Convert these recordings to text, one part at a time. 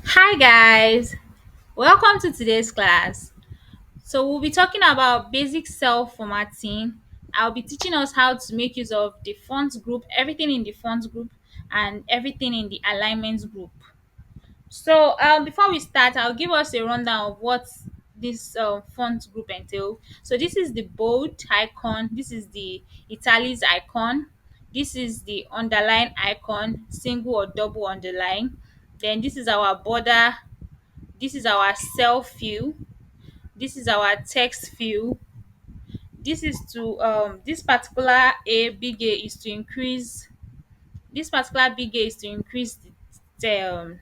Hi guys, welcome to today's class. So we'll be talking about basic cell formatting. I'll be teaching us how to make use of the font group, everything in the font group, and everything in the alignment group. So before we start, I'll give us a rundown of what this font group entail. So this is the bold icon, this is the italics icon, this is the underline icon, single or double underline. Then this is our border, this is our cell fill, this is our text fill. This is to this particular a big A is to increase, this particular big A is to increase the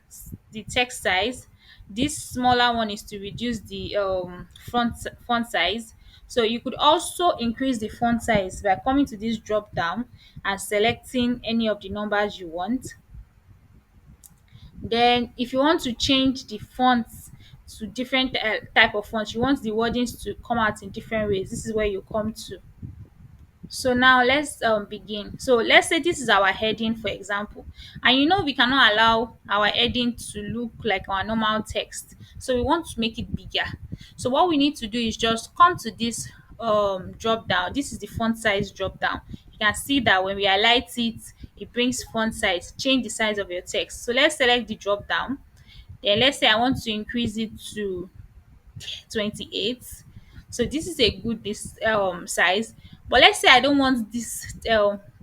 text size. This smaller one is to reduce the font size. So you could also increase the font size by coming to this drop down and selecting any of the numbers you want. Then if you want to change the fonts to different type of fonts, you want the wordings to come out in different ways, this is where you come to. So now let's begin. So let's say this is our heading, for example, and we cannot allow our heading to look like our normal text, so we want to make it bigger. So what we need to do is just come to this drop down. This is the font size drop down. You can see that when we highlight it, it brings font size, change the size of your text. So let's select the drop down. Then let's say I want to increase it to 28. So this is a good this size. But let's say I don't want this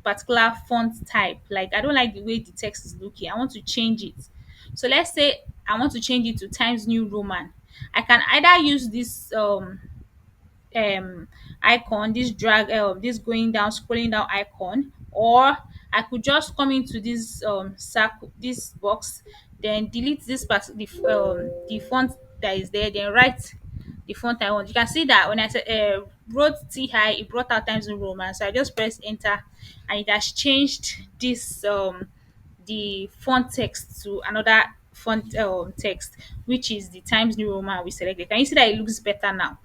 particular font type. Like I don't like the way the text is looking. I want to change it. So let's say I want to change it to Times New Roman. I can either use this um icon, this drag this going down, scrolling down icon, or I could just come into this circle, this box, then delete this part, the font that is there, then write the font I want. You can see that when I said wrote T high, it brought out Times New Roman. So I just press enter and it has changed this the font text to another font text, which is the Times New Roman we selected. Can you see that it looks better now?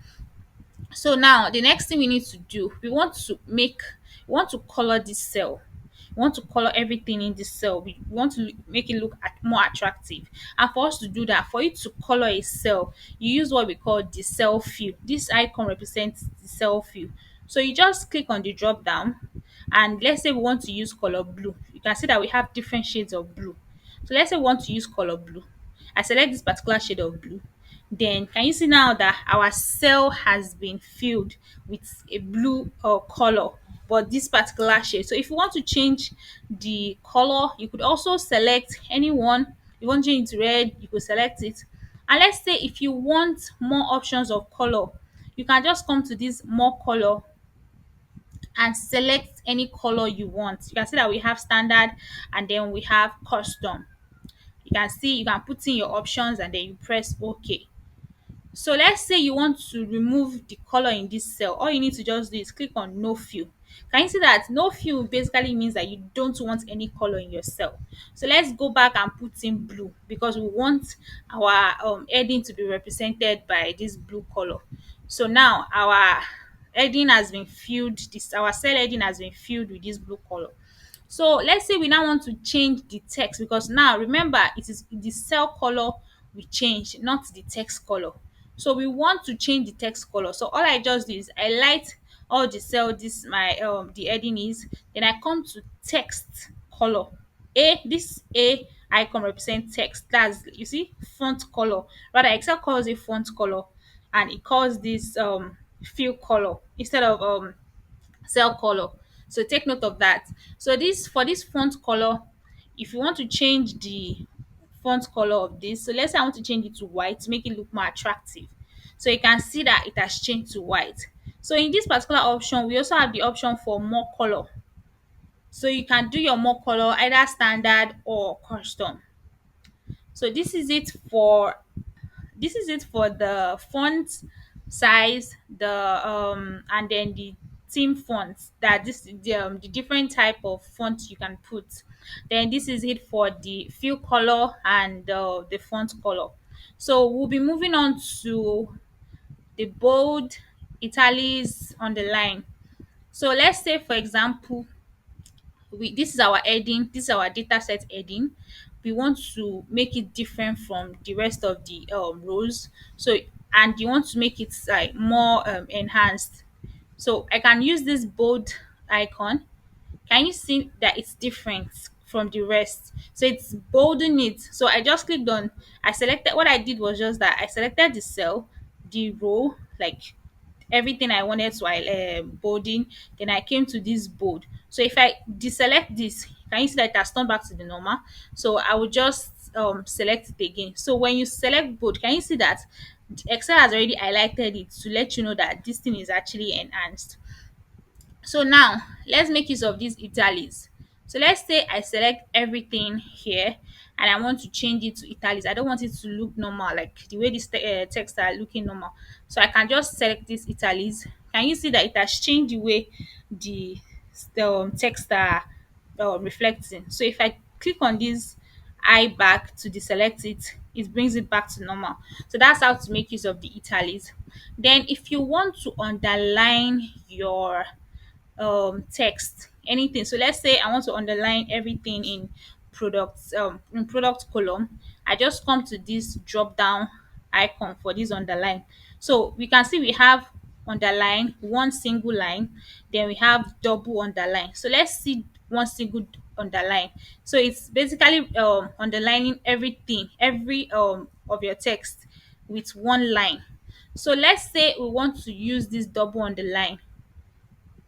So now the next thing we need to do, we want to color this cell. We want to color everything in this cell. We want to make it look more attractive. And for us to do that, for you to color a cell, you use what we call the cell fill. This icon represents the cell fill. So you just click on the drop down, and let's say we want to use color blue. You can see that we have different shades of blue. So let's say we want to use color blue. I select this particular shade of blue. Then can you see now that our cell has been filled with a blue color, but this particular shade. So if you want to change the color, you could also select anyone. You want to change it to red, you could select it. And let's say if you want more options of color, you can just come to this more color and select any color you want. You can see that we have standard and then we have custom. You can see you can put in your options and then you press OK. So let's say you want to remove the color in this cell. All you need to just do is click on no fill. Can you see that no fill basically means that you don't want any color in your cell? So let's go back and put in blue because we want our heading to be represented by this blue color. So now our heading has been filled, this our cell heading has been filled with this blue color. So let's say we now want to change the text, because now remember it is the cell color we change, not the text color. So we want to change the text color. So all I just do is I light all the cell this my the heading is, then I come to text color. This A icon represents text. That's, you see, font color. Rather, Excel calls it font color and it calls this fill color instead of cell color. So take note of that. So this, for this font color, if you want to change the font color of this, so let's say I want to change it to white to make it look more attractive. So you can see that it has changed to white. So in this particular option, we also have the option for more color. So you can do your more color either standard or custom. So this is it for the font size, the and then the theme fonts, that this the different type of font you can put. Then this is it for the fill color and the font color. So we'll be moving on to the bold, italics, underline. So let's say, for example, this is our heading, this is our data set heading, we want to make it different from the rest of the rows. So and you want to make it like more enhanced. So I can use this bold icon. Can you see that it's different from the rest? So it's bolding it. So I just clicked on, I selected, what I did was just that I selected the cell, the row, like everything I wanted to bolding. Then I came to this bold. So if I deselect this, can you see that it has turned back to the normal? So I will just select it again. So when you select bold, can you see that Excel has already highlighted it to let you know that this thing is actually enhanced. So now let's make use of these italics. So let's say I select everything here and I want to change it to italics. I don't want it to look normal like the way this text are looking normal. So I can just select this italics. Can you see that it has changed the way the text are reflecting? So if I click on this eye back to deselect it, it brings it back to normal. So that's how to make use of the italics. Then if you want to underline your text, anything. So let's say I want to underline everything in product column. I just come to this drop down icon for this underline. So we can see we have underline, one single line, then we have double underline. So let's see one single underline. So it's basically underlining everything, every of your text with one line. So let's say we want to use this double underline.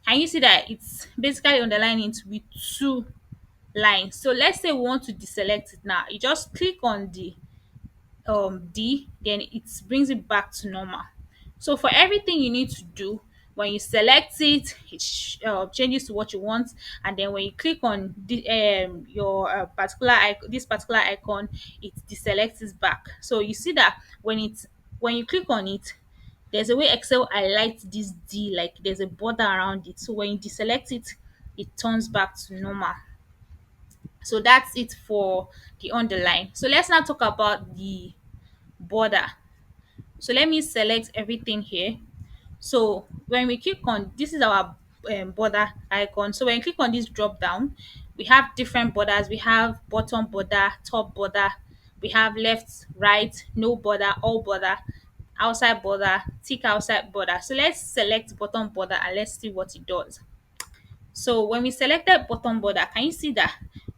Can you see that it's basically underlining it with two lines? So let's say we want to deselect it now. You just click on the D, then it brings it back to normal. So for everything you need to do, when you select it, it changes to what you want, and then when you click on the your particular this particular icon, it deselects it back. So you see that when you click on it, there's a way Excel highlights this D, like there's a border around it. So when you deselect it, it turns back to normal. So that's it for the underline. So let's now talk about the border. So let me select everything here. So when we click on, this is our border icon. So when you click on this drop down, we have different borders. We have bottom border, top border, we have left, right, no border, all border, outside border, tick outside border. So let's select bottom border and let's see what it does. So when we selected bottom border, can you see that?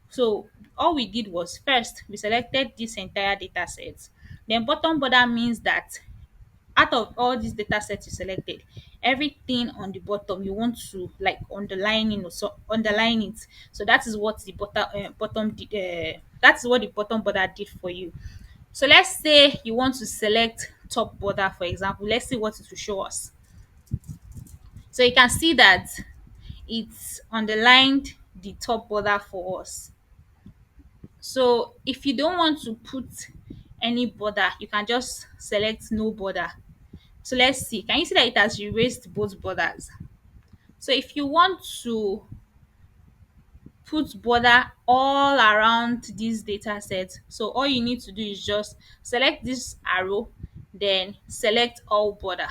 So all we did was, first we selected this entire data set. Then bottom border means that out of all these data sets you selected, everything on the bottom you want to like underline, so underline it. So that is what the bottom did, that is what the bottom border did for you. So let's say you want to select top border, for example. Let's see what it will show us. So you can see that it's underlined the top border for us. So if you don't want to put any border, you can just select no border. So let's see. Can you see that it has erased both borders? So if you want to put border all around this data set, so all you need to do is just select this arrow, then select all border.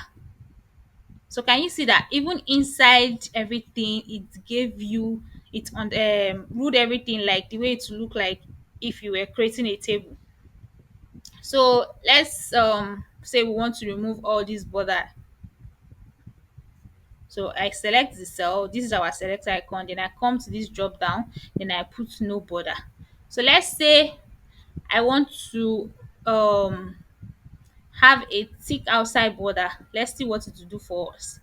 So can you see that even inside everything, it gave you, it on ruled everything like the way it look like if you were creating a table. So let's say we want to remove all this border. So I select the cell, this is our select icon, then I come to this drop down, then I put no border. So let's say I want to have a thick outside border. Let's see what it will do for us.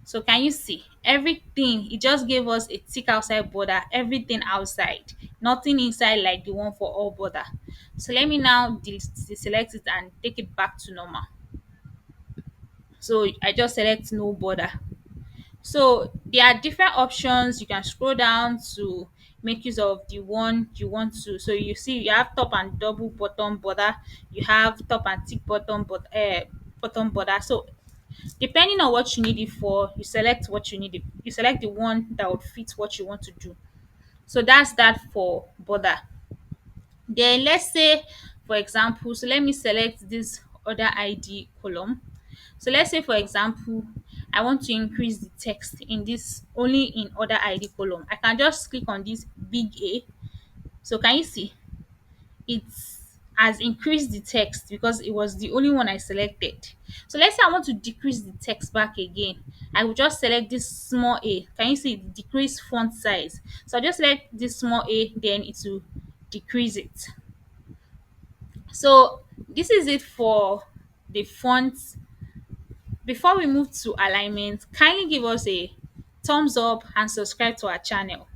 So can you see everything? It just gave us a thick outside border, everything outside, nothing inside like the one for all border. So let me now deselect it and take it back to normal. So I just select no border. So there are different options. You can scroll down to make use of the one you want to. So you see you have top and double bottom border, you have top and thick bottom border. So depending on what you need it for, you select what you need it. You select the one that would fit what you want to do. So that's that for border. Then let's say, for example, so let me select this other ID column. So let's say, for example, I want to increase the text in this only in other ID column. I can just click on this big A. So can you see? it has increased the text because it was the only one I selected. So let's say I want to decrease the text back again. I will just select this small a. Can you see it decrease font size? So I just select this small a, then it will decrease it. So this is it for the font. Before we move to alignment, kindly give us a thumbs up and subscribe to our channel.